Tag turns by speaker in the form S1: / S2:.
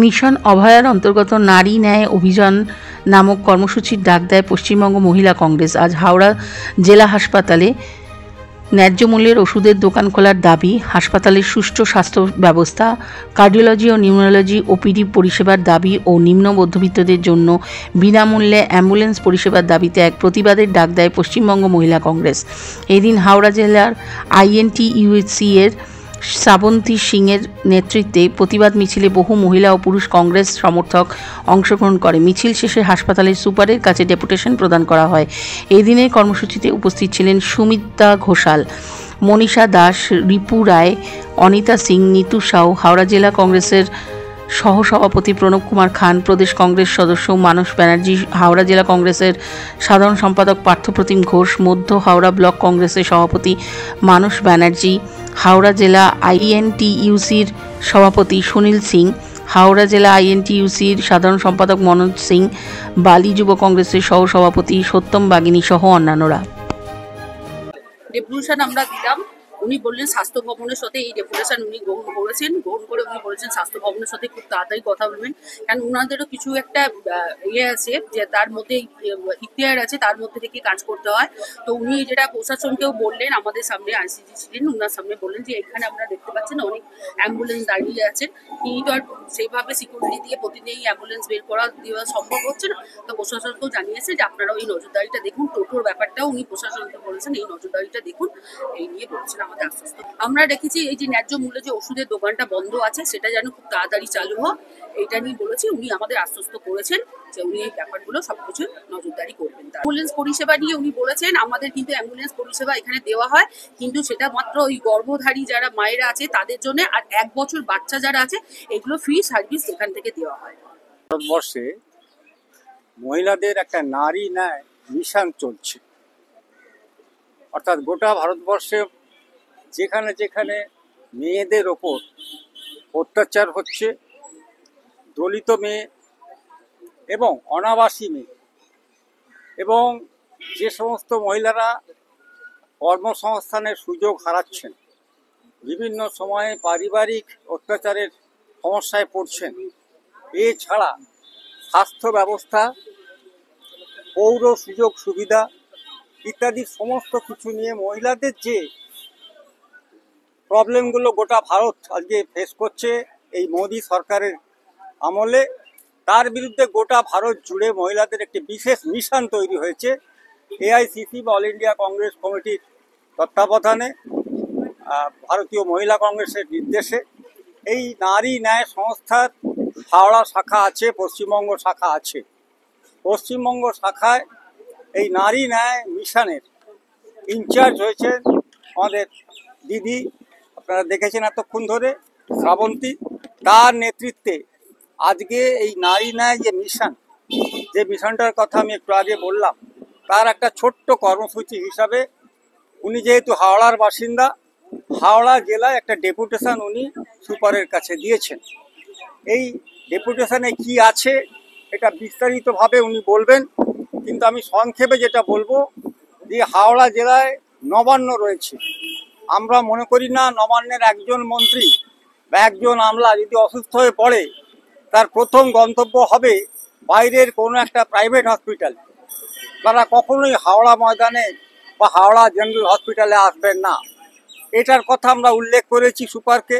S1: Mission অভয়ার অন্তর্গত নারী ন্যায় অভিযান নামক কর্মসূচির ডাক দেয় পশ্চিমবঙ্গ মহিলা কংগ্রেস। আজ হাওড়া জেলা হাসপাতালে ন্যায্য মূল্যের ওষুধের দোকান খোলার দাবি, হাসপাতালের সুষ্ঠু স্বাস্থ্য ব্যবস্থা, কার্ডিওলজি ও নিউরোলজি ওপিডি পরিষেবার দাবি ও নিম্ন মধ্যবিত্তদের জন্য বিনামূল্যে অ্যাম্বুলেন্স পরিষেবার দাবিতে এক প্রতিবাদের ডাক দেয় পশ্চিমবঙ্গ মহিলা কংগ্রেস। এদিন হাওড়া জেলার INTUC এর শ্রাবন্তী সিংয়ের নেতৃত্বে প্রতিবাদ মিছিলে বহু মহিলা ও পুরুষ কংগ্রেস সমর্থক অংশগ্রহণ করে। মিছিল শেষে হাসপাতালের সুপারের কাছে ডেপুটেশন প্রদান করা হয়। এই দিনের কর্মসূচিতে উপস্থিত ছিলেন সুমিত্রা ঘোষাল, মনীষা দাস, রিপু রায়, অনিতা সিং, নিতু সাউ, হাওড়া জেলা কংগ্রেসের সহসভাপতি প্রণব কুমার খান, প্রদেশ কংগ্রেস সদস্য মানস ব্যানার্জি, হাওড়া জেলা কংগ্রেসের সাধারণ সম্পাদক পার্থপ্রতিম ঘোষ, মধ্য হাওড়া ব্লক কংগ্রেসের সভাপতি মানস ব্যানার্জি, হাওড়া জেলা INTUCর সভাপতি সুনীল সিং, হাওড়া জেলা INTUCর সাধারণ সম্পাদক মনোজ সিং, বালি যুব কংগ্রেসের সহসভাপতি সত্যম বাগিনী সহ অন্যান্যরা।
S2: ডেপুটেশন আমরা দিলাম, উনি বললেন স্বাস্থ্য ভবনের সাথে এই ডেপুটেশন উনি গ্রহণ করে উনি বলেছেন স্বাস্থ্য ভবনের সাথে খুব তাড়াতাড়ি কথা বলবেন, কারণ ওনাদেরও কিছু একটা আছে যে তার মধ্যে ইখতিয়ার আছে, তার মধ্যে থেকে কাজ করতে হয়। তো উনি যেটা প্রশাসনকেও বললেন, আমাদের সামনে ICG ছিলেন, ওনার সামনে বললেন যে এখানে আপনারা দেখতে পাচ্ছেন অনেক অ্যাম্বুলেন্স দাঁড়িয়ে আছেন, তিনি তো আর সেইভাবে সিকিউরিটি দিয়ে প্রতিদিন অ্যাম্বুলেন্স বের করা দেওয়া সম্ভব হচ্ছে না। তো প্রশাসনকেও জানিয়েছে যে আপনারা ওই নজরদারিটা দেখুন, টোটোর ব্যাপারটাও উনি প্রশাসনকে বলেছেন এই নজরদারিটা দেখুন, এই নিয়ে বলছেন আমাদের আশ্বস্ত। আমরা দেখেছি এই যে ন্যায্য মূল্যে যে ওষুধের দোকানটা বন্ধ আছে সেটা যেন খুব তাড়াতাড়ি চালু হোক, এইটা নিয়ে বলেছি। উনি আমাদের আশ্বস্ত করেছেন যে উনি এই ব্যাপারগুলো সবকিছু নজরদারি করবেন। অ্যাম্বুলেন্স পরিষেবা নিয়ে উনি বলেছেন আমাদের কিন্তু অ্যাম্বুলেন্স পরিষেবা এখানে দেওয়া হয়, কিন্তু সেটা মাত্র ওই গর্ভধারী যারা মায়েরা আছে তাদের জন্য, আর 1 বছর বাচ্চা যারা আছে এগুলো ফ্রি সার্ভিস এখান থেকে দেওয়া হয়।
S3: ভারতবর্ষে মহিলাদের একটা নারী ন্যায় মিশন চলছে, অর্থাৎ গোটা ভারতবর্ষে যেখানে যেখানে মেয়েদের ওপর অত্যাচার হচ্ছে, দলিত মেয়ে এবং অনাবাসী মেয়ে, এবং যে সমস্ত মহিলারা কর্মসংস্থানের সুযোগ হারাচ্ছেন, বিভিন্ন সময়ে পারিবারিক অত্যাচারের সমস্যায় পড়ছেন, এছাড়া স্বাস্থ্য ব্যবস্থা, পৌর সুযোগ সুবিধা ইত্যাদি সমস্ত কিছু নিয়ে মহিলাদের যে প্রবলেমগুলো গোটা ভারত আজকে ফেস করছে এই মোদী সরকারের আমলে, তার বিরুদ্ধে গোটা ভারত জুড়ে মহিলাদের একটি বিশেষ মিশন তৈরি হয়েছে। AICC বা অল ইন্ডিয়া কংগ্রেস কমিটির তত্ত্বাবধানে, ভারতীয় মহিলা কংগ্রেসের নির্দেশে এই নারী ন্যায় সংস্থার হাওড়া শাখা আছে, পশ্চিমবঙ্গ শাখা আছে। পশ্চিমবঙ্গ শাখায় এই নারী ন্যায় মিশনের ইনচার্জ হয়েছেন আমাদের দিদি, আপনারা দেখেছেন এতক্ষণ ধরে, শ্রাবন্তী। তার নেতৃত্বে আজকে এই নারী ন্যায় যে মিশনটার কথা আমি একটু আগে বললাম, তার একটা ছোট্ট কর্মসূচি হিসাবে উনি যেহেতু হাওড়ার বাসিন্দা, হাওড়া জেলায় একটা ডেপুটেশন উনি সুপারের কাছে দিয়েছেন। এই ডেপুটেশনে কি আছে এটা বিস্তারিতভাবে উনি বলবেন, কিন্তু আমি সংক্ষেপে যেটা বলবো যে হাওড়া জেলায় নবান্ন রয়েছে। আমরা মনে করি না নবান্নের একজন মন্ত্রী বা একজন আমলা যদি অসুস্থ হয়ে পড়ে তার প্রথম গন্তব্য হবে বাইরের কোনো একটা প্রাইভেট হসপিটাল। তারা কখনোই হাওড়া ময়দানে বা হাওড়া জেনারেল হসপিটালে আসবেন না, এটার কথা আমরা উল্লেখ করেছি সুপারকে।